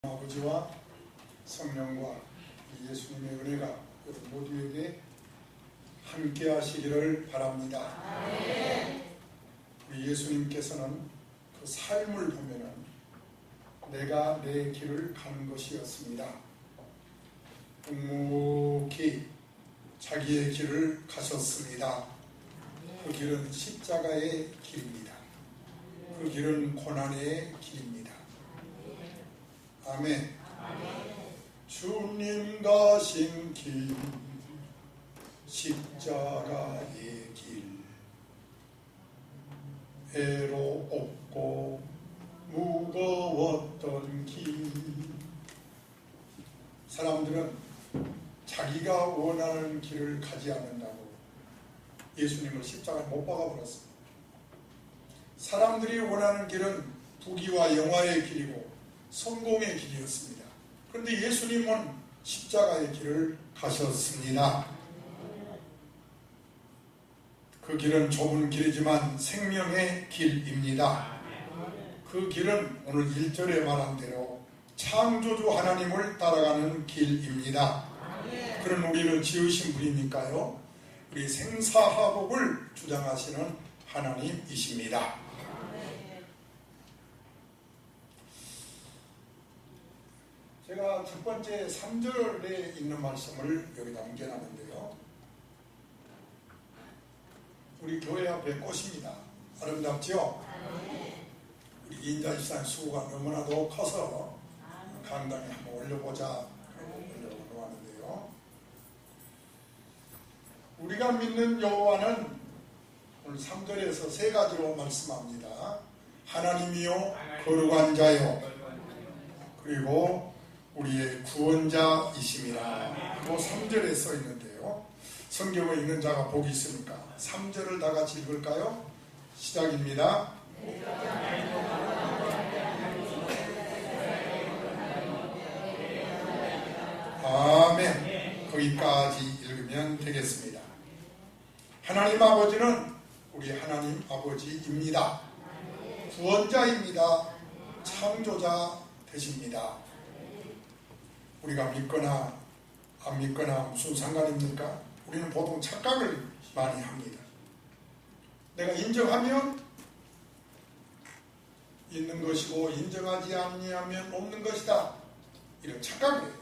아버지와 성령과 예수님의 은혜가 여러분 모두에게 함께 하시기를 바랍니다. 우리 예수님께서는 그 삶을 보면은 내가 내 길을 가는 것이었습니다. 묵묵히 자기의 길을 가셨습니다. 그 길은 십자가의 길입니다. 그 길은 고난의 길입니다. 아멘. 주님 가신 길, 십자가의 길, 애로없고 무거웠던 길. 사람들은 자기가 원하는 길을 가지 않는다고 예수님을 십자가에 못 박아버렸습니다. 사람들이 원하는 길은 부귀와 영화의 길이고 성공의 길이었습니다. 그런데 예수님은 십자가의 길을 가셨습니다. 그 길은 좁은 길이지만 생명의 길입니다. 그 길은 오늘 1절에 말한 대로 창조주 하나님을 따라가는 길입니다. 그런 우리를 지으신 분이니까요, 우리 생사화복을 주장하시는 하나님이십니다. 제가 첫 번째 3절에 있는 말씀을 여기다 옮겨놨는데요, 우리 교회 앞에 꽃입니다. 아름답죠? 우리 이인자 집사님 수고가 너무나도 커서 강당에 한번 올려보자 그러고 올려놓았는데요, 우리가 믿는 여호와는 오늘 3절에서 세 가지로 말씀합니다. 하나님이요 거룩한 자요, 그리고 우리의 구원자이심이라. 그 3절에 써 있는데요, 성경을 읽는 자가 복이 있으니까 3절을 다 같이 읽을까요? 시작입니다. 아멘. 거기까지 읽으면 되겠습니다. 하나님 아버지는 우리 하나님 아버지입니다. 구원자입니다. 창조자 되십니다. 우리가 믿거나 안 믿거나 무슨 상관입니까? 우리는 보통 착각을 많이 합니다. 내가 인정하면 있는 것이고 인정하지 않으면 없는 것이다, 이런 착각을 해요.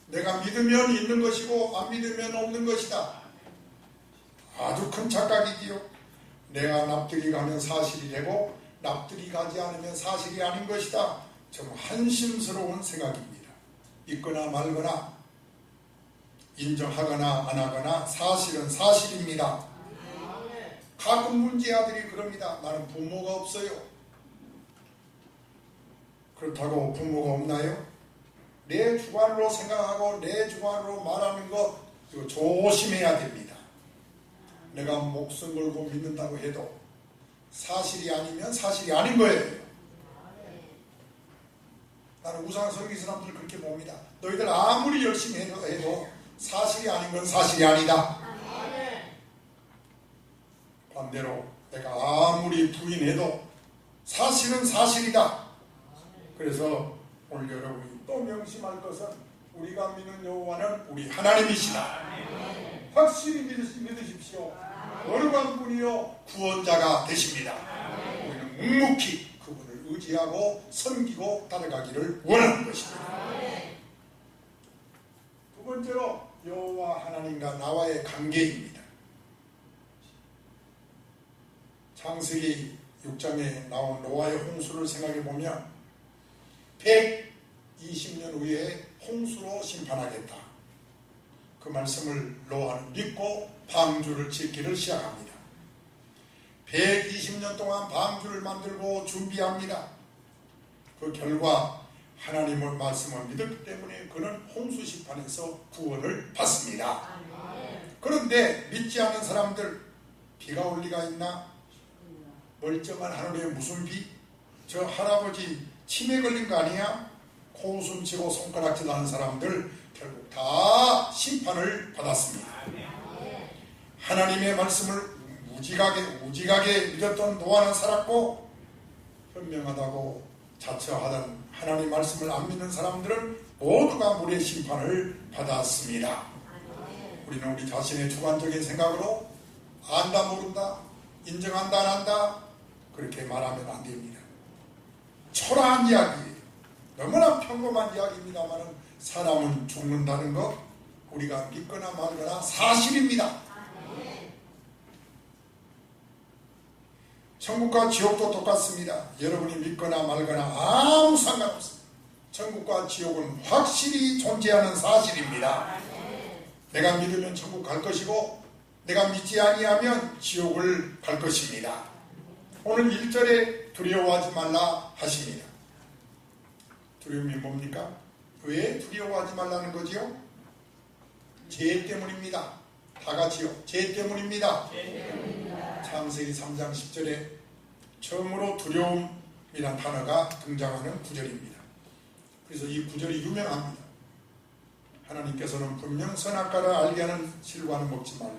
내가 믿으면 있는 것이고 안 믿으면 없는 것이다, 아주 큰 착각이지요. 내가 납득이 가면 사실이 되고 납득이 가지 않으면 사실이 아닌 것이다, 정말 한심스러운 생각입니다. 믿거나 말거나 인정하거나 안 하거나 사실은 사실입니다. 가끔 문제아들이 그럽니다. 나는 부모가 없어요. 그렇다고 부모가 없나요? 내 주관으로 생각하고 내 주관으로 말하는 거 이거 조심해야 됩니다. 내가 목숨 걸고 믿는다고 해도 사실이 아니면 사실이 아닌 거예요. 나는 우상 섬기는 사람들을 그렇게 봅니다. 너희들 아무리 열심히 해도 사실이 아닌 건 사실이 아니다. 반대로 내가 아무리 부인해도 사실은 사실이다. 그래서 오늘 여러분이 또 명심할 것은 우리가 믿는 여호와는 우리 하나님이시다. 확실히 믿으십시오. 거룩한 분이요 구원자가 되십니다. 우리는 묵묵히 그분을 의지하고 섬기고 따라가기를 원하는 것입니다. 두 번째로 여호와 하나님과 나와의 관계입니다. 창세기 6장에 나온 노아의 홍수를 생각해 보면 120년 후에 홍수로 심판하겠다, 그 말씀을 노아는 믿고 방주를 짓기를 시작합니다. 120년 동안 방주를 만들고 준비합니다. 그 결과 하나님의 말씀을 믿었기 때문에 그는 홍수 심판에서 구원을 받습니다. 그런데 믿지 않는 사람들, 비가 올 리가 있나? 멀쩡한 하늘에 무슨 비? 저 할아버지 치매 걸린 거 아니야? 코웃음 치고 손가락질 하는 사람들 결국 다 심판을 받았습니다. 하나님의 말씀을 무지하게 믿었던 노아는 살았고, 현명하다고 자처하던 하나님 말씀을 안 믿는 사람들은 모두가 물의 심판을 받았습니다. 우리는 우리 자신의 주관적인 생각으로 안다 모른다, 인정한다 안 한다 그렇게 말하면 안 됩니다. 초라한 이야기예요. 너무나 평범한 이야기입니다만 사람은 죽는다는 것 우리가 믿거나 말거나 사실입니다. 천국과 지옥도 똑같습니다. 여러분이 믿거나 말거나 아무 상관없습니다. 천국과 지옥은 확실히 존재하는 사실입니다. 내가 믿으면 천국 갈 것이고 내가 믿지 아니하면 지옥을 갈 것입니다. 오늘 1절에 두려워하지 말라 하십니다. 두려움이 뭡니까? 왜 두려워하지 말라는 거지요? 죄 때문입니다. 다 같이요. 죄 때문입니다. 창세기 3장 10절에 처음으로 두려움이란 단어가 등장하는 구절입니다. 그래서 이 구절이 유명합니다. 하나님께서는 분명 선악과를 알게 하는 실과는 먹지 말라.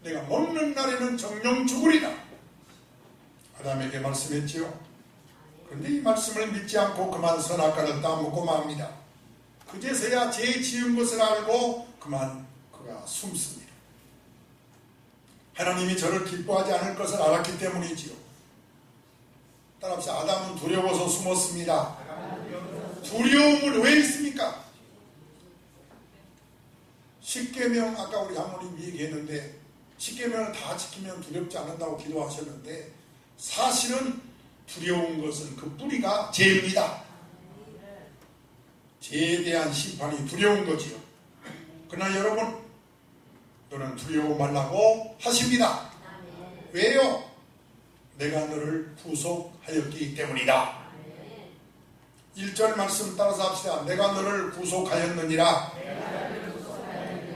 내가 먹는 날에는 정령 죽으리라. 아담에게 말씀했지요. 그런데 이 말씀을 믿지 않고 그만 선악과를 따먹고 맙니다. 그제서야 죄 지은 것을 알고 그만 그가 숨습니다. 하나님이 저를 기뻐하지 않을 것을 알았기 때문이지요. 따라합시다. 아담은 두려워서 숨었습니다. 두려움은 왜 있습니까? 십계명 아까 우리 장모님 얘기했는데 십계명을 다 지키면 두렵지 않는다고 기도하셨는데 사실은 두려운 것은 그 뿌리가 죄입니다. 죄에 대한 심판이 두려운 거지요. 그러나 여러분 너는 두려워 말라고 하십니다. 왜요? 내가 너를 구속하였기 때문이다. 1절 말씀 따라서 합시다. 내가 너를 구속하였느니라.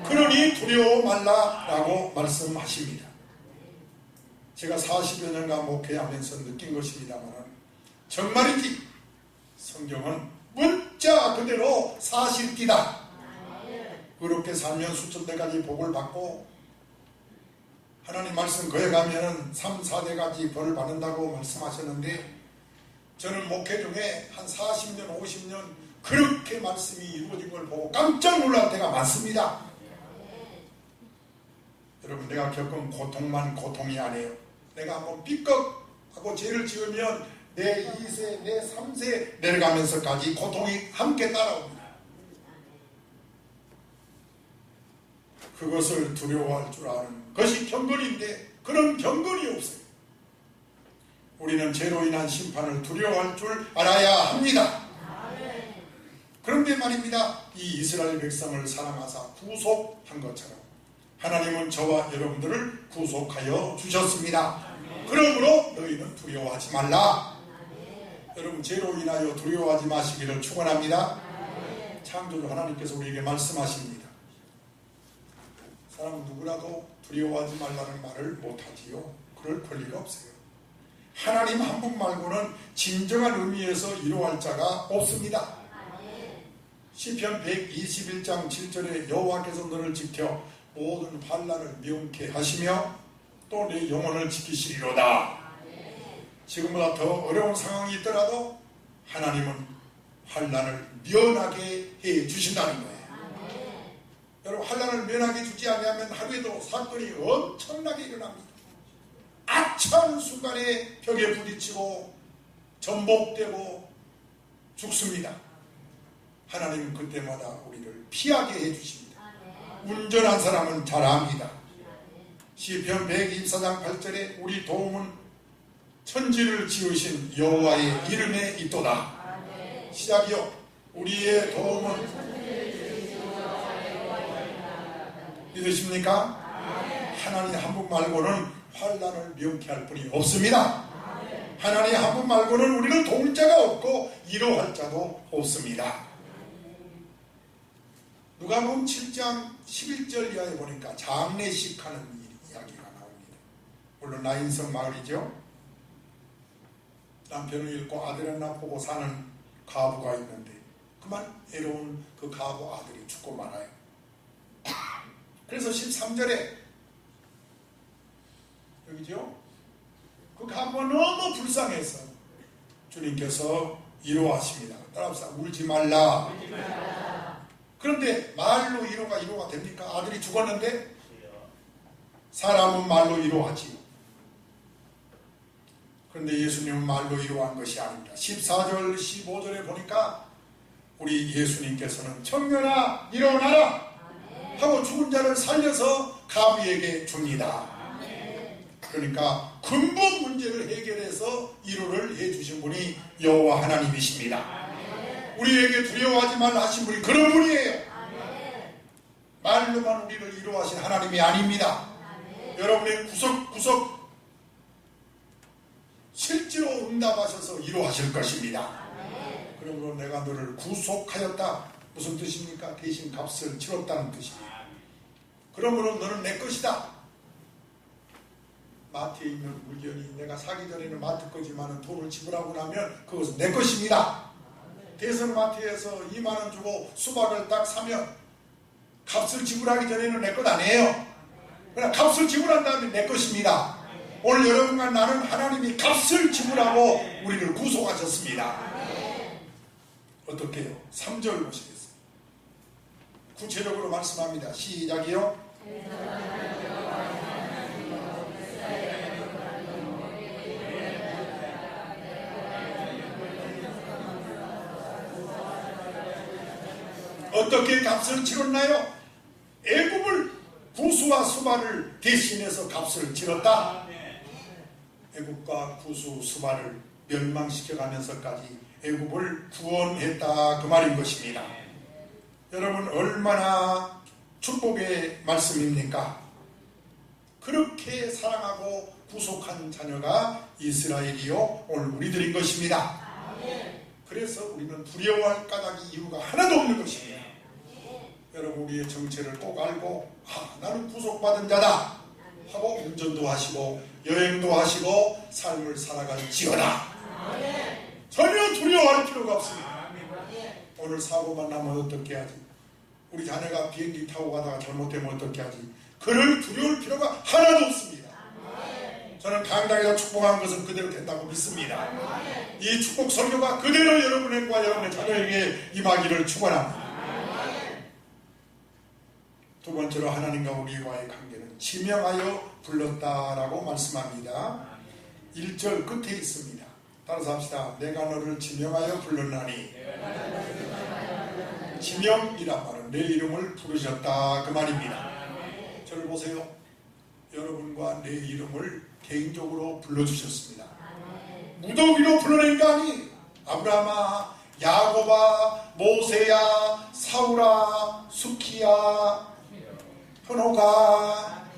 그러니 두려워 말라라고 말씀하십니다. 제가 40여 년간 목회하면서 느낀 것입니다만 정말이지 성경은 문자 그대로 사실이다. 그렇게 살면 수천대까지 복을 받고 하나님 말씀 거해가면 3, 4대까지 벌을 받는다고 말씀하셨는데 저는 목회 중에 한 40년, 50년 그렇게 말씀이 이루어진 걸 보고 깜짝 놀랄 때가 많습니다. 여러분 내가 겪은 고통만 고통이 아니에요. 내가 한번 삐걱하고 죄를 지으면 내 2세, 내 3세 내려가면서까지 고통이 함께 따라옵니다. 그것을 두려워할 줄 아는 것이 경건인데 그런 경건이 없어요. 우리는 죄로 인한 심판을 두려워할 줄 알아야 합니다. 그런데 말입니다. 이 이스라엘 백성을 사랑하사 구속한 것처럼 하나님은 저와 여러분들을 구속하여 주셨습니다. 그러므로 너희는 두려워하지 말라. 여러분 죄로 인하여 두려워하지 마시기를 축원합니다. 창조주 하나님께서 우리에게 말씀하십니다. 사람은 누구라도 두려워하지 말라는 말을 못하지요. 그럴 권리가 없어요. 하나님 한 분 말고는 진정한 의미에서 이루어할 자가 없습니다. 시편 121장 7절에 여호와께서 너를 지켜 모든 환난을 명케 하시며 또 내 영혼을 지키시리로다. 지금보다 더 어려운 상황이 있더라도 하나님은 환난을 면하게 해 주신다는 거예요. 여러분 환난을 면하게 주지 않으면 하루에도 사건이 엄청나게 일어납니다. 아차한 순간에 벽에 부딪히고 전복되고 죽습니다. 하나님은 그때마다 우리를 피하게 해주십니다. 운전한 사람은 잘 압니다. 시편 124장 8절에 우리 도움은 천지를 지으신 여호와의 이름에 있도다. 시작이요. 우리의 도움은 믿으십니까? 하나님 한 분 말고는 환난을 명쾌할 분이 없습니다. 하나님 한 분 말고는 우리는 도울 자가 없고 위로할 자도 없습니다. 누가복음 7장 11절 이하에 보니까 장례식하는 이야기가 나옵니다. 물론 나인성 마을이죠. 남편을 잃고 아들 하나 보고 사는 가부가 있는데 그만 애로운 그 가부 아들이 죽고 말아요. 그래서 13절에 여기죠. 그 가부가 너무 불쌍해서 주님께서 이루하십니다. 따라합시다. 울지 말라. 그런데 말로 위로가 됩니까? 아들이 죽었는데 사람은 말로 위로하지요. 그런데 예수님은 말로 위로한 것이 아닙니다. 14절 15절에 보니까 우리 예수님께서는 청년아 일어나라 하고 죽은 자를 살려서 가부에게 줍니다. 그러니까 근본 문제를 해결해서 위로를 해주신 분이 여호와 하나님이십니다. 우리에게 두려워하지 말라 하신 분이 그런 분이에요. 말로만 우리를 위로하신 하나님이 아닙니다. 여러분의 구석구석 실제로 응답하셔서 위로하실 것입니다. 그러므로 내가 너를 구속하였다. 무슨 뜻입니까? 대신 값을 치렀다는 뜻입니다. 그러므로 너는 내 것이다. 마트에 있는 물건이 내가 사기 전에는 마트 거지만 돈을 지불하고 나면 그것은 내 것입니다. 대성마트에서 2만원 주고 수박을 딱 사면 값을 지불하기 전에는 내 것 아니에요. 그러나 값을 지불한 다음에 내 것입니다. 오늘 여러분과 나는 하나님이 값을 지불하고 우리를 구속하셨습니다. 어떻게 해요? 3절 보시겠어요? 구체적으로 말씀합니다. 시작이요. 어떻게 값을 치렀나요? 애굽을 구수와 수바를 대신해서 값을 치렀다. 애굽과 구수 수바를 멸망시켜가면서까지 애굽을 구원했다 그 말인 것입니다. 여러분 얼마나 축복의 말씀입니까? 그렇게 사랑하고 구속한 자녀가 이스라엘이요 오늘 우리들인 것입니다. 그래서 우리는 두려워할 까닭이 이유가 하나도 없는 것입니다. 여러분 우리의 정체를 꼭 알고 나는 구속받은 자다 하고 운전도 하시고 여행도 하시고 삶을 살아갈지어다. 전혀 두려워할 필요가 없습니다. 오늘 사고만 나면 어떻게 하지? 우리 자녀가 비행기 타고 가다가 잘못되면 어떻게 하지? 그를 두려울 필요가 하나도 없습니다. 저는 강당에서 축복한 것은 그대로 된다고 믿습니다. 이 축복 설교가 그대로 여러분과 여러분의 자녀에게 임하기를 축원합니다. 두 번째로 하나님과 우리와의 관계는 지명하여 불렀다라고 말씀합니다. 1절 끝에 있습니다. 따라서 합시다. 내가 너를 지명하여 불렀나니. 지명이란 말은 내 이름을 부르셨다 그 말입니다. 저를 보세요. 여러분과 내 이름을 개인적으로 불러주셨습니다. 무더기로 불러낸 거 아니. 아브라함아, 야곱아, 모세야, 사울아, 수키야, 현호가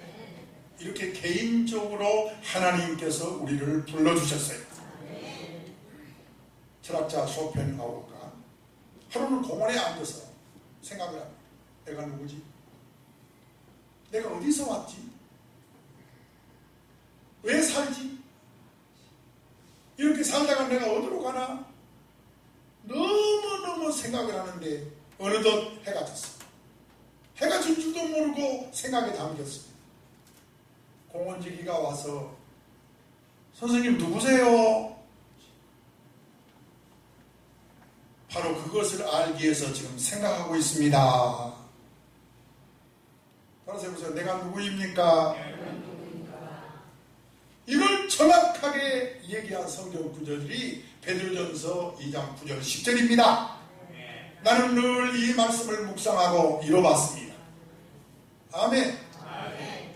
이렇게 개인적으로 하나님께서 우리를 불러주셨어요. 철학자 쇼펜하우어가 하루는 공원에 앉아서 생각을 합니다. 내가 누구지? 내가 어디서 왔지? 왜 살지? 이렇게 살다가 내가 어디로 가나? 너무너무 생각을 하는데 어느덧 해가 졌습니다. 해가 진 줄도 모르고 생각에 잠겼습니다. 공원지기가 와서 선생님 누구세요? 바로 그것을 알기 위해서 지금 생각하고 있습니다. 따라서 해보세요. 내가 누구입니까? 이걸 정확하게 얘기한 성경 구절이 베드로전서 2장 9절 10절입니다. 나는 늘 이 말씀을 묵상하고 이뤄봤습니다. 아멘.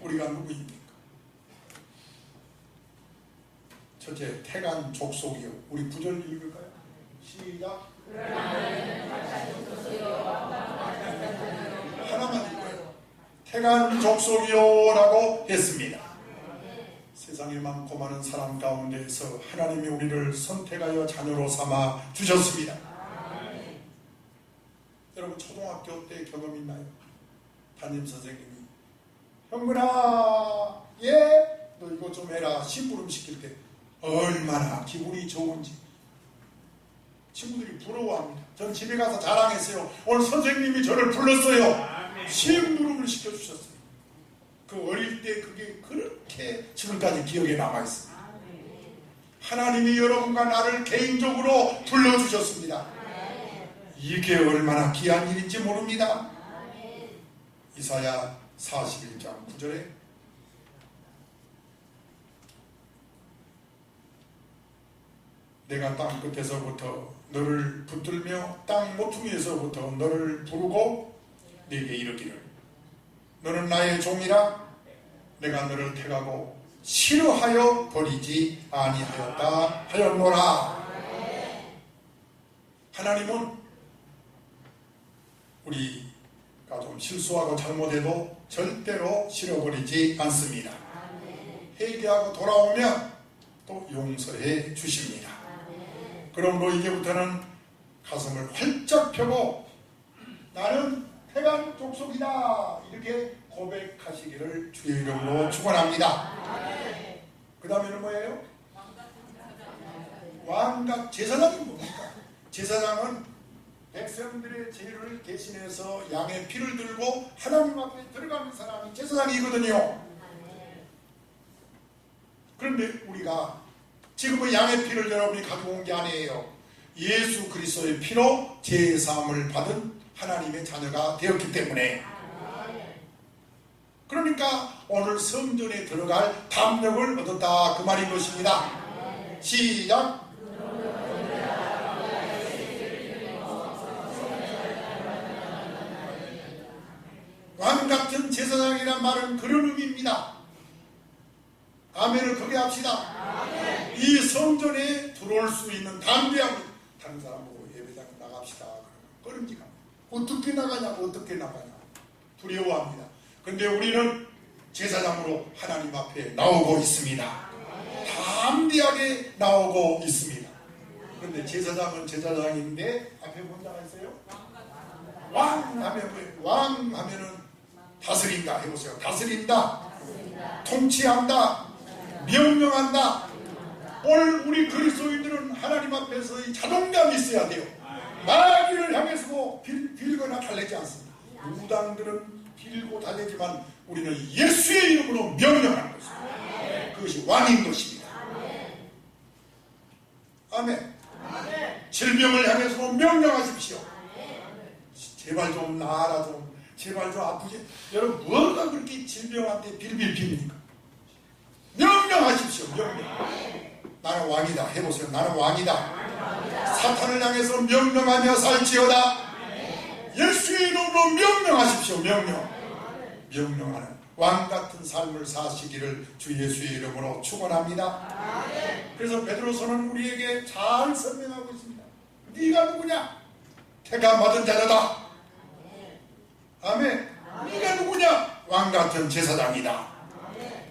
우리가 누구입니까? 첫째, 태간 족속이요. 우리 9절 읽을까요? 시작. 하나만 읽어요. 태간 족속이요 라고 했습니다. 세상에 많고 많은 사람 가운데에서 하나님이 우리를 선택하여 자녀로 삼아 주셨습니다. 여러분 초등학교 때 경험 있나요? 담임선생님이 형근아 너 이거 좀 해라 심부름 시킬 때 얼마나 기분이 좋은지 친구들이 부러워합니다. 전 집에 가서 자랑했어요. 오늘 선생님이 저를 불렀어요. 심부름을 시켜주셨어요. 그 어릴 때 그게 그렇게 지금까지 기억에 남아있습니다. 하나님이 여러분과 나를 개인적으로 불러주셨습니다. 이게 얼마나 귀한 일인지 모릅니다. 이사야 41장 9절에 내가 땅 끝에서부터 너를 붙들며 땅 모퉁이에서부터 너를 부르고 네게 이르기를 너는 나의 종이라 내가 너를 택하고 싫어하여 버리지 아니하였다 하였노라. 하나님은 우리가 좀 실수하고 잘못해도 절대로 싫어버리지 않습니다. 회개하고 돌아오면 또 용서해 주십니다. 그러므로 이제부터는 가슴을 활짝 펴고 나는 태간 족속이다 이렇게 고백하시기를 주의 이름으로 축원합니다. 그 다음에는 뭐예요? 왕각 제사장이 뭡니까? 제사장은 백성들의 죄를 대신해서 양의 피를 들고 하나님 앞에 들어가는 사람이 제사장이거든요. 그런데 우리가 지금은 양의 피를 여러분이 가지고 온 게 아니에요. 예수 그리스도의 피로 제사함을 받은 하나님의 자녀가 되었기 때문에, 그러니까 오늘 성전에 들어갈 담력을 얻었다 그 말인 것입니다. 시작. 왕같은 제사장이란 말은 그런 의미입니다. 아멘을 크게 합시다. 이 성전에 들어올 수 있는 담대함. 다른 사람 보고 예배당 나갑시다 그러면 꺼림지가 어떻게 나가냐고 어떻게 나가냐 두려워합니다. 근데 우리는 제사장으로 하나님 앞에 나오고 있습니다. 담대하게 나오고 있습니다. 그런데 제사장은 제사장인데 앞에 뭔자가 있어요? 왕 하면 뭐예요? 왕 하면은 다스린다 해보세요. 다스린다, 통치한다, 명령한다. 오늘 우리 그리스도인들은 하나님 앞에서 이 자존감이 있어야 돼요. 마귀를 향해서 빌거나 달래지 않습니다. 무당들은 빌고 달래지만 우리는 예수의 이름으로 명령하는 것입니다. 그것이 왕인 것입니다. 아멘. 질병을 향해서 명령하십시오. 제발 좀 나아라 좀. 제발 좀 아프지. 여러분 뭐가 그렇게 질병한테 빌빌 빕니까? 명령하십시오. 명령. 나는 왕이다 해보세요. 나는 왕이다. 사탄을 향해서 명령하며 살지어다. 예수의 이름으로 명령하십시오. 명령하는 왕같은 삶을 사시기를 주 예수의 이름으로 축원합니다. 그래서 베드로서는 우리에게 잘 설명하고 있습니다. 네가 누구냐? 택함 받은 자녀다. 아멘. 네가 누구냐? 왕같은 제사장이다.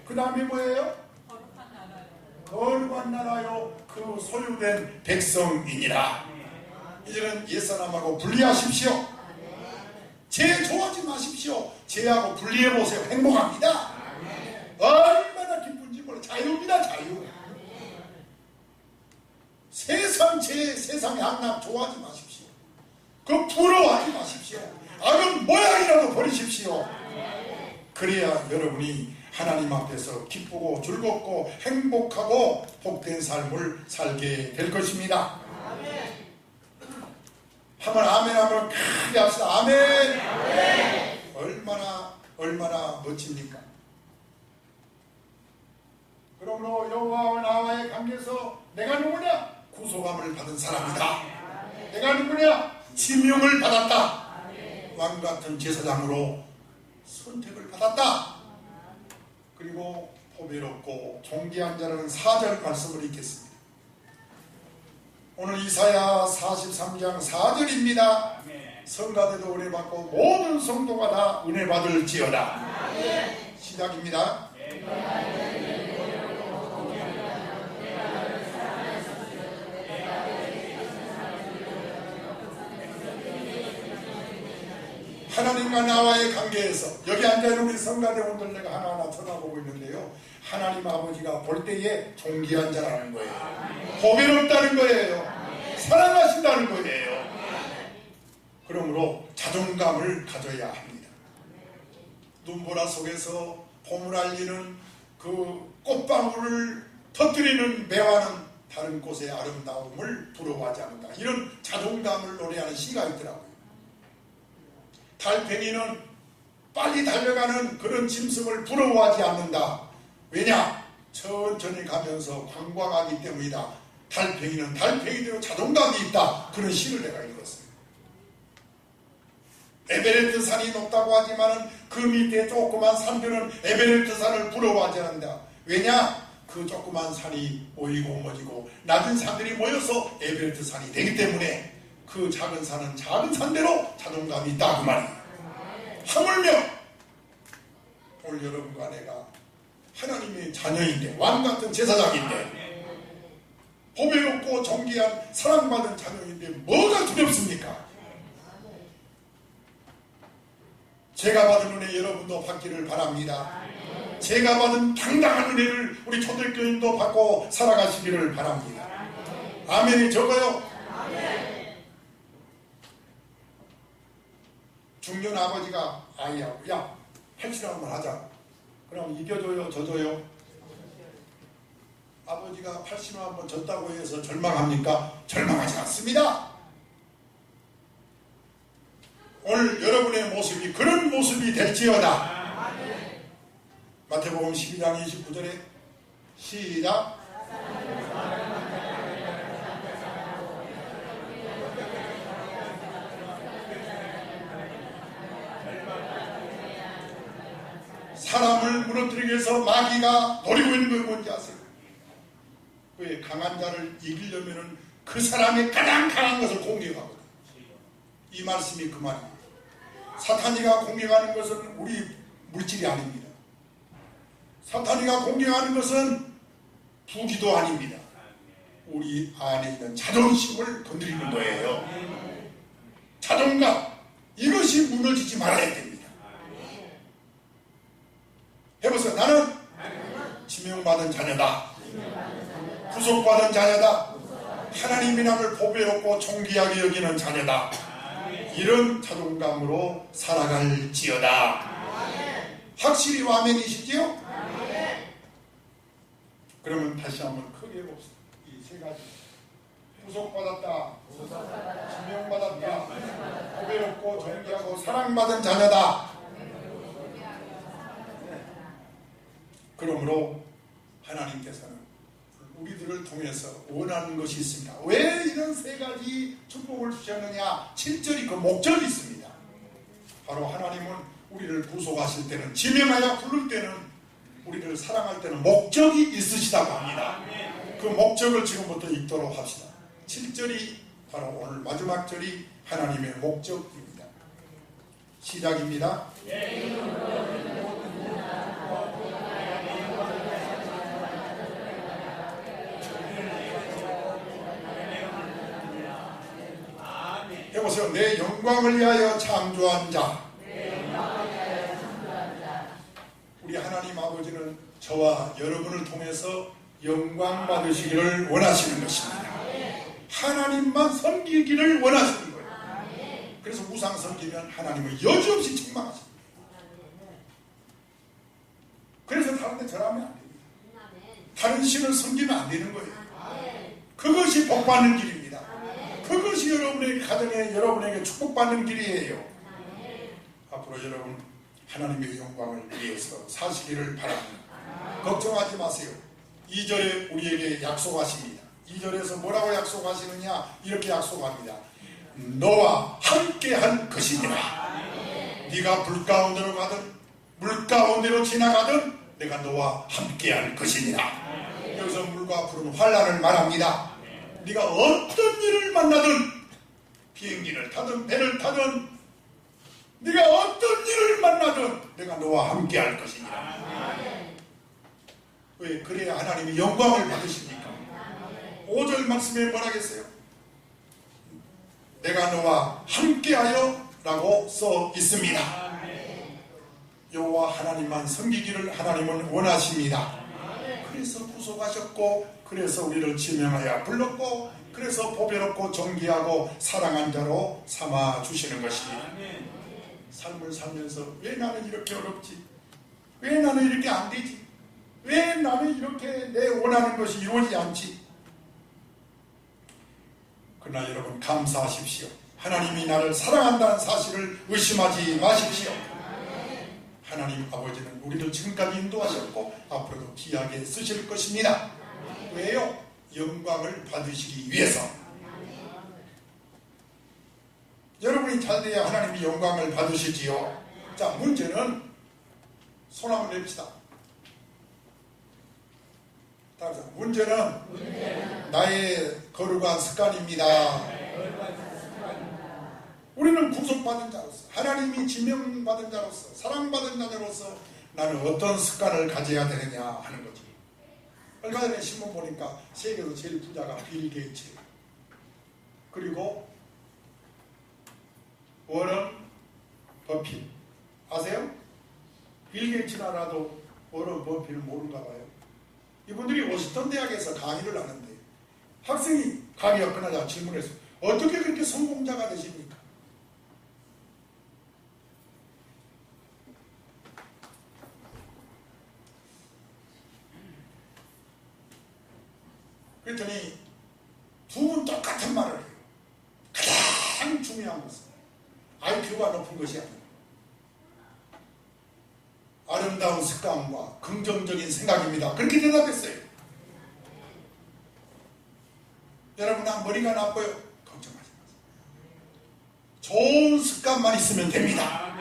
그 다음에 뭐예요? 거룩한 나라요 그 소유된 백성이니라. 이제는 옛사람하고 분리하십시오. 죄 좋아하지 마십시오. 죄하고 분리해보세요. 행복합니다. 얼마나 기쁜지 몰라. 자유입니다. 자유. 세상 죄, 세상의 악락 좋아하지 마십시오. 그 부러워하지 마십시오. 악은 모양이라도 버리십시오. 그래야 여러분이 하나님 앞에서 기쁘고 즐겁고 행복하고 복된 삶을 살게 될 것입니다. 한번 아멘 하면 크게 합시다. 아멘. 얼마나 멋집니까? 그러므로 여호와와 나와의 관계에서 내가 누구냐? 구속함을 받은 사람이다. 내가 누구냐? 지명을 받았다. 왕같은 제사장으로 선택을 받았다. 그리고 보배롭고 존귀한 자라는 4절 말씀을 읽겠습니다. 오늘 이사야 43장 4절입니다. 성가대도 은혜 받고 모든 성도가 다 은혜 받을지어다. 시작입니다. 하나님과 나와의 관계에서 여기 앉아있는 우리 성가대원들 내가 하나하나 쳐다보고 있는데요. 하나님 아버지가 볼 때에 존귀한 자라는 거예요. 보배롭다는 거예요. 사랑하신다는 거예요. 그러므로 자존감을 가져야 합니다. 눈보라 속에서 봄을 알리는 그 꽃방울을 터뜨리는 매화는 다른 곳의 아름다움을 부러워하지 않는다. 이런 자존감을 노래하는 시가 있더라고요. 달팽이는 빨리 달려가는 그런 짐승을 부러워하지 않는다. 왜냐? 천천히 가면서 관광하기 때문이다. 달팽이는 달팽이대로 자존감이 있다. 그런 시를 내가 읽었어요. 에베레스트 산이 높다고 하지만 그 밑에 조그만 산들은 에베레스트 산을 부러워하지 않는다. 왜냐? 그 조그만 산이 모이고 모이고 낮은 산들이 모여서 에베레스트 산이 되기 때문에 그 작은 산은 작은 산대로 자존감이 있다. 그 말이에요. 하물며 오늘 여러분과 내가 하나님의 자녀인데, 왕같은 제사장인데, 보배롭고 존귀한 사랑받은 자녀인데 뭐가 두렵습니까? 제가 받은 은혜 여러분도 받기를 바랍니다. 제가 받은 당당한 은혜를 우리 초대교인도 받고 살아가시기를 바랍니다. 아멘이 적어요? 중년 아버지가 아이하고, 야, 팔씨름 한번 하자. 그럼 이겨줘요, 져줘요? 아버지가 팔씨름 한번 졌다고 해서 절망합니까? 절망하지 않습니다. 오늘 여러분의 모습이 그런 모습이 될지어다. 마태복음 12장 29절에 시작. 사람을 무너뜨리기 위해서 마귀가 노리고 있는 걸 뭔지 아세요? 왜? 강한 자를 이기려면 그 사람이 가장 강한 것을 공격하거든. 이 말씀이 그 말이에요. 사탄이가 공격하는 것은 우리 물질이 아닙니다. 사탄이가 공격하는 것은 부귀도 아닙니다. 우리 안에 있는 자존심을 건드리는 거예요. 자존감, 이것이 무너지지 말아야 됩니다. 해보세요. 나는 지명받은 자녀다. 구속받은 자녀다. 하나님의 남을 보배롭고 존귀하게 여기는 자녀다. 이런 자존감으로 살아갈지어다. 확실히 아멘이시지요? 그러면 다시 한번 크게 해봅시다. 이 세 가지. 구속받았다. 지명받았다. 보배롭고 존귀하고 사랑받은 자녀다. 그러므로 하나님께서는 우리들을 통해서 원하는 것이 있습니다. 왜 이런 세 가지 축복을 주셨느냐? 7절이 그 목적이 있습니다. 바로 하나님은 우리를 구속하실 때는, 지명하여 부를 때는, 우리를 사랑할 때는 목적이 있으시다고 합니다. 그 목적을 지금부터 읽도록 합시다. 7절이 바로 오늘 마지막 절이 하나님의 목적입니다. 시작입니다. 해보세요. 내 영광을 위하여 창조한 자. 우리 하나님 아버지는 저와 여러분을 통해서 영광 받으시기를 원하시는 것입니다. 하나님만 섬기기를 원하시는 거예요. 그래서 우상 섬기면 하나님을 여지없이 책망하십니다. 그래서 다른 데 절하면 안 됩니다. 다른 신을 섬기면 안 되는 거예요. 그것이 복받는 길입니다. 그것이 여러분의 가정에, 여러분에게 축복받는 길이에요. 앞으로 여러분 하나님의 영광을 위해서 사시기를 바랍니다. 걱정하지 마세요. 2절에 우리에게 약속하십니다. 2절에서 뭐라고 약속하시느냐? 이렇게 약속합니다. 너와 함께할 것이니라. 네가 불 가운데로 가든 물 가운데로 지나가든 내가 너와 함께할 것이니라. 여기서 물과 불은 환난을 말합니다. 네가 어떤 일을 만나든, 비행기를 타든 배를 타든, 네가 어떤 일을 만나든 내가 너와 함께할 것이니라. 왜? 그래야 하나님이 영광을 받으십니까? 5절 말씀에 뭐라겠어요? 내가 너와 함께하여 라고 써 있습니다. 여호와 하나님만 섬기기를 하나님은 원하십니다. 그래서 구속하셨고, 그래서 우리를 지명하여 불렀고, 그래서 보배롭고 존귀하고 사랑한 자로 삼아 주시는 것입니다. 삶을 살면서 왜 나는 이렇게 어렵지? 왜 나는 이렇게 안 되지? 왜 나는 이렇게 내 원하는 것이 이루어지지 않지? 그러나 여러분 감사하십시오. 하나님이 나를 사랑한다는 사실을 의심하지 마십시오. 하나님 아버지는 우리를 지금까지 인도하셨고 앞으로도 귀하게 쓰실 것입니다. 왜요? 영광을 받으시기 위해서. 여러분이 잘 돼야 하나님이 영광을 받으시지요. 자, 문제는 손 한번 냅시다. 문제는 나의 거룩한 습관입니다. 우리는 구속받은 자로서, 하나님이 지명받은 자로서, 사랑받은 자로서 나는 어떤 습관을 가져야 되느냐 하는 거지. 얼마 전에 신문 보니까 세계에서 제일 부자가 빌 게이츠, 그리고 워런 버핏. 아세요? 빌 게이츠는 알아도 워런 버핏을 모르는가 봐요. 이분들이 워싱턴 대학에서 강의를 하는데 학생이 강의가 끝나자 질문했어요. 어떻게 그렇게 성공자가 되십니까? 그랬더니 두 분 똑같은 말을 해요. 가장 중요한 것은 IQ가 높은 것이 아니라 아름다운 습관과 긍정적인 생각입니다. 그렇게 대답했어요. 여러분, 나 머리가 나빠요. 걱정하지 마세요. 좋은 습관만 있으면 됩니다.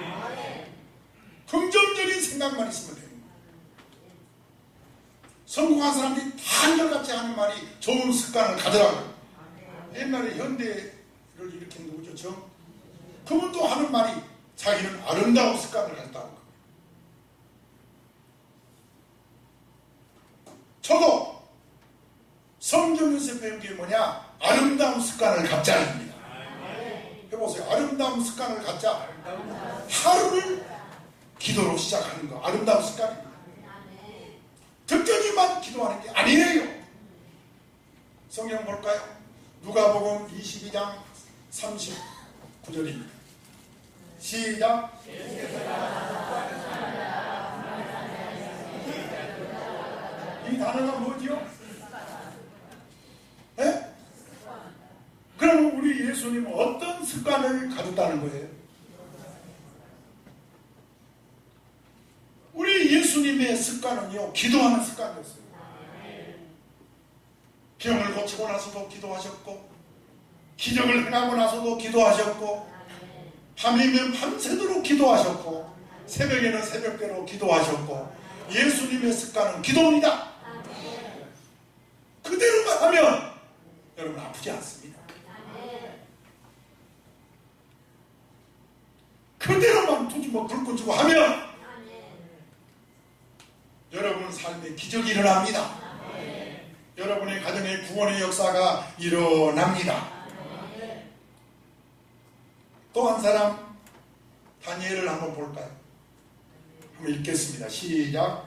긍정적인 생각만 있으면 됩니다. 성공한 사람들이 다 한결같이 하는 말이 좋은 습관을 가져라고. 옛날에 현대를 일으킨 누구죠? 그분도 하는 말이 자기는 아름다운 습관을 갖다는 거예요. 저도 성경에서 배운 게 뭐냐? 아름다운 습관을 갖자입니다. 해보세요. 아름다운 습관을 갖자. 하루를 기도로 시작하는 거 아름다운 습관입니다. 특정히만 기도하는 게 아니래요. 성경 볼까요? 누가복음 22장 39절입니다. 시작. 이 단어가 뭐지요? 네? 그럼 우리 예수님은 어떤 습관을 가졌다는 거예요? 우리 예수님의 습관은요, 기도하는 습관이었어요. 병을 고치고 나서도 기도하셨고, 기적을 행하고 나서도 기도하셨고, 밤이면 밤새도록 기도하셨고, 새벽에는 새벽대로 기도하셨고, 예수님의 습관은 기도입니다. 그대로만 하면 여러분 아프지 않습니다. 그대로만 두지고 불 꽂히고 하면 여러분 삶에 기적이 일어납니다. 여러분의 가정의 구원의 역사가 일어납니다. 또 한 사람, 다니엘을 한번 볼까요? 한번 읽겠습니다. 시작.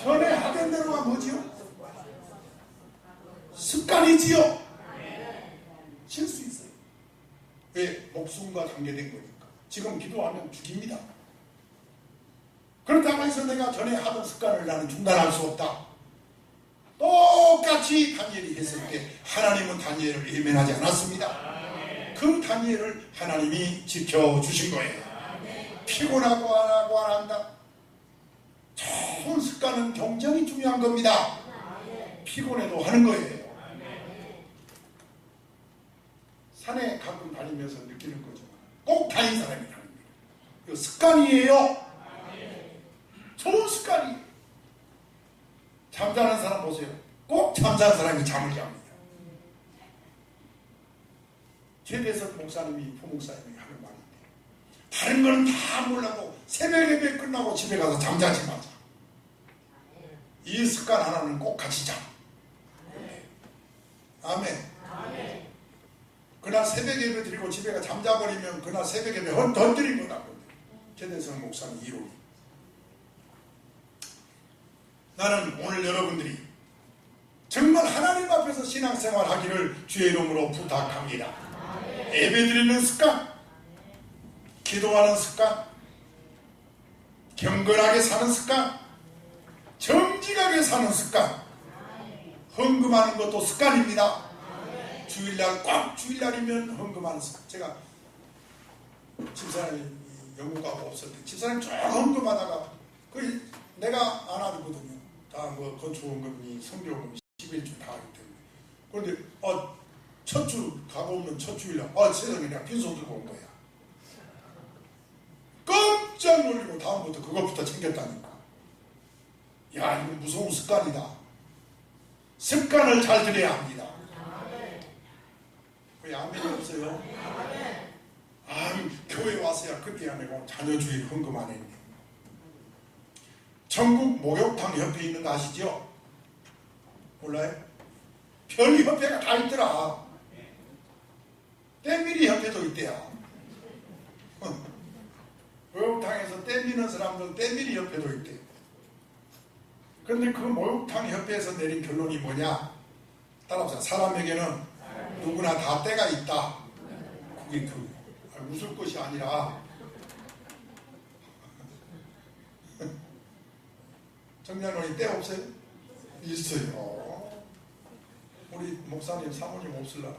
전에 하던 대로가 뭐지요? 습관이지요. 실수 있어요. 왜? 목숨과 관계된 거니까. 지금 기도하면 죽입니다. 그렇다고 해서 내가 전에 하던 습관을 나는 중단할 수 없다. 똑같이 다니엘이 했을 때 하나님은 다니엘을 예면하지 않았습니다. 그 다니엘을 하나님이 지켜주신 거예요. 피곤하고 안 하고 안 한다. 좋은 습관은 굉장히 중요한 겁니다. 피곤해도 하는 거예요. 산에 가끔 다니면서 느끼는 거죠. 꼭 다니는 사람이 하는 거예요. 이거 습관이에요. 좋은 습관이에요. 잠자는 사람 보세요. 꼭 잠자는 사람이 잠을 잡니다. 최대석 목사님이 부목사님이 하는 말인데, 다른 거는 다 몰라도 새벽 예배 끝나고 집에 가서 잠자지 마자. 이 습관 하나는 꼭 같이 자. 아멘. 그날 새벽 예배 드리고 집에 가 잠자버리면 그날 새벽 예배 헛들인 거다. 최대석 목사님 이론이. 나는 오늘 여러분들이 정말 하나님 앞에서 신앙생활 하기를 주의 이름으로 부탁합니다. 예배 드리는 습관, 기도하는 습관, 경건하게 사는 습관, 정직하게 사는 습관, 헌금하는 것도 습관입니다. 주일날 꼭 주일날이면 헌금하는 습관. 제가 집사람이 영국 가고 없을 때 집사람이 쭉 헌금하다가 거의 내가 안 하거든요. 다 뭐 건축원금이 성교원금이 11주 다 하기 때문에. 그런데 첫 주 가고 오면 첫 주일날 세상에 내가 빈손 들고 온 거야. 깜짝 놀리고 다음부터 그것부터 챙겼다니까. 야, 이거 무서운 습관이다. 습관을 잘 들여야 합니다. 왜 아멘이 없어요? 교회 와서야 그때 안 하고 자녀주일 헌금 안 했네. 전국 목욕탕 협회 있는 거 아시죠? 몰라요? 별 협회가 다 있더라. 때밀이 협회도 있대요. 목욕탕에서 때미는 사람들 때밀이 협회도 있대요. 그런데 그 목욕탕 협회에서 내린 결론이 뭐냐? 따라서 사람에게는 누구나 다 때가 있다. 그게 웃을 것이 아니라 정년원이 때 없어요? 있어요. 우리 목사님 사모님 없을라나?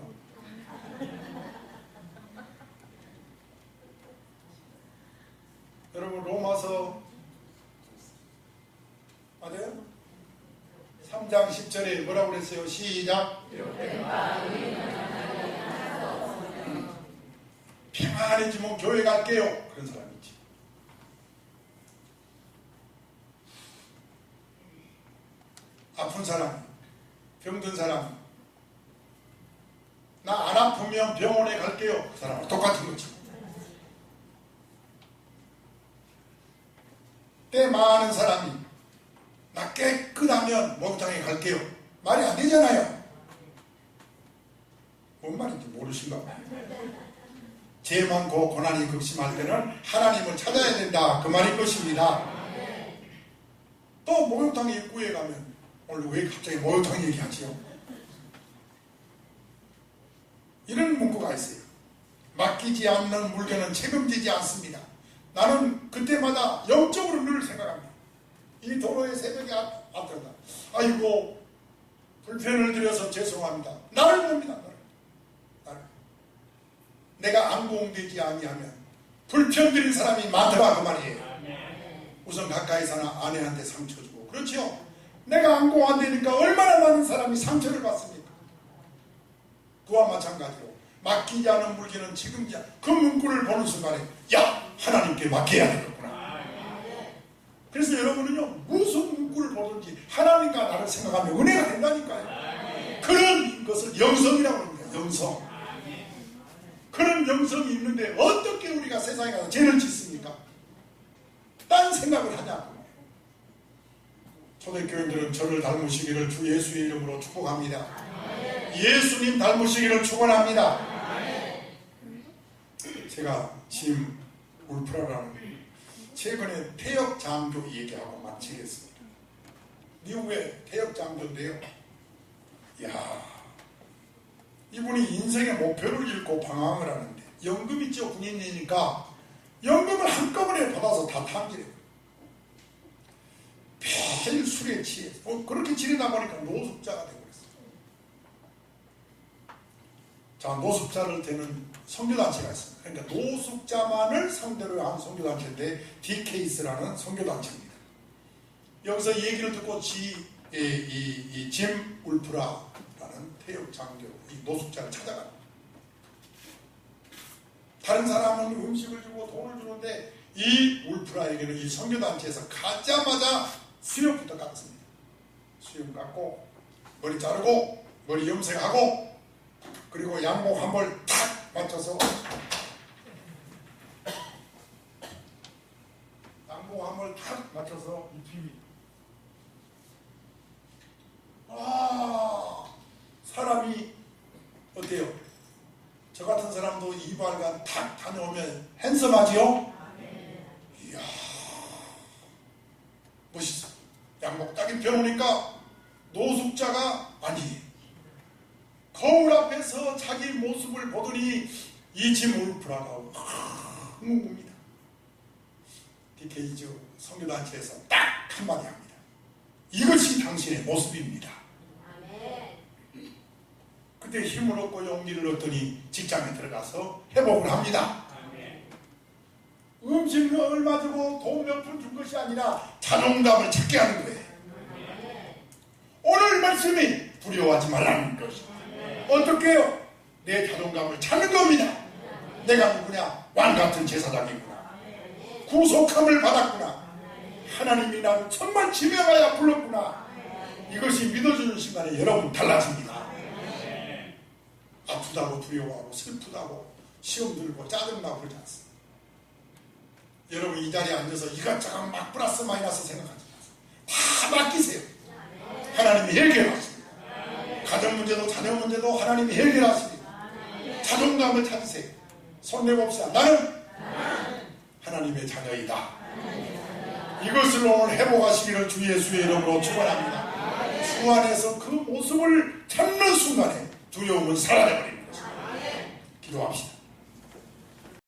여러분 로마서 맞아요? 3장 10절에 뭐라고 그랬어요? 시작! 평안해지면 교회 갈게요. 그런 사람이 있지. 아픈 사람, 병든 사람, 나 안 아프면 병원에 갈게요. 그 사람은 똑같은 거지. 때 많은 사람이 나 깨끗하면 목욕탕에 갈게요. 말이 안 되잖아요. 뭔 말인지 모르신가 봐요. 죄 많고 고난이 극심할 때는 하나님을 찾아야 된다. 그 말인 것입니다. 또 목욕탕에 입구에 가면 오늘 왜 갑자기 목욕탕 얘기하지요? 이런 문구가 있어요. 맡기지 않는 물건은 책임지지 않습니다. 나는 그때마다 영적으로 늘 생각합니다. 이 도로에 새벽에 앞들다. 아이고 불편을 드려서 죄송합니다. 나를 봅니다. 나를. 내가 안공되지 아니하면 불편 드린 사람이 많더라 그 말이에요. 우선 가까이 사는 아내한테 상처 주고 그렇죠. 내가 안공 안 되니까 얼마나 많은 사람이 상처를 받습니까? 그와 마찬가지로 맡기지 않은 물건은 책임지지 않. 그 문구를 보는 순간에 야 하나님께 맡겨야 되겠구나. 그래서 여러분은요 무슨 문구를 보든지 하나님과 나를 생각하면 은혜가 된다니까요. 그런 것을 영성이라고 합니다. 영성. 그런 영성이 있는데 어떻게 우리가 세상에 가서 죄를 짓습니까? 딴 생각을 하냐고. 초대교인들은 저를 닮으시기를 주 예수의 이름으로 축복합니다. 예수님 닮으시기를 축원합니다. 제가 짐 울프라라는 최근에 태역 장교 얘기하고 마치겠습니다. 미국의 태역 장교인데요. 이야, 이분이 인생의 목표를 잃고 방황을 하는데 연금 있죠. 군인이니까 연금을 한꺼번에 받아서 다 탕진해요. 매일 술에 취해 그렇게 지내다 보니까 노숙자가 되고 그랬어요. 자, 노숙자를 되는 선교단체가 있습니다. 그러니까 노숙자만을 상대로 한 선교단체인데 DKS라는 선교단체입니다. 여기서 얘기를 듣고 짐 울프라라는 태역 장교 이 노숙자를 찾아갑니다. 다른 사람은 음식을 주고 돈을 주는데 이 울프라에게는 이 선교단체에서 가자마자 수염부터 깎습니다. 수염 깎고 머리 자르고 머리 염색하고 그리고 양복 한 벌 탁 맞춰서 양복 한 벌 탁 맞춰서 입힙니다. 사람이 어때요? 저 같은 사람도 이발관 탁 다녀오면 핸섬하지요? 이야 멋있어. 양복 딱 입혀놓으니까 노숙자가 아니에요. 거울 앞에서 자기 모습을 보더니 이 짐 울프라가 흥분입니다. DK죠. 성교단체에서 딱 한마디 합니다. 이것이 당신의 모습입니다. 그때 힘을 얻고 용기를 얻더니 직장에 들어가서 회복을 합니다. 음식을 얼마 주고 돈 몇 푼 준 것이 아니라 자존감을 찾게 하는 거예요. 오늘 말씀이 두려워하지 말라는 것입니다. 어떻게 해요? 내 자존감을 찾는 겁니다. 내가 누구냐? 왕같은 제사장이구나. 구속함을 받았구나. 하나님이 나를 정말 지명하여 불렀구나. 이것이 믿어주는 순간에 여러분 달라집니다. 아프다고 두려워하고 슬프다고 시험 들고 짜증나고 그러지 않습니다. 여러분 이 자리에 앉아서 이것저것 막 플러스 마이너스 생각하지 마세요. 다 맡기세요. 하나님이 해결하십니다. 가정 문제도 자녀 문제도 하나님이 해결하십니다. 자존감을 찾으세요. 손 내봅시다. 나는 하나님의 자녀이다. 이것을 오늘 회복하시기를 주 예수의 이름으로 축원합니다. 주 안에서 그 모습을 찾는 순간에 두려움은 사라져버립니다. 기도합시다.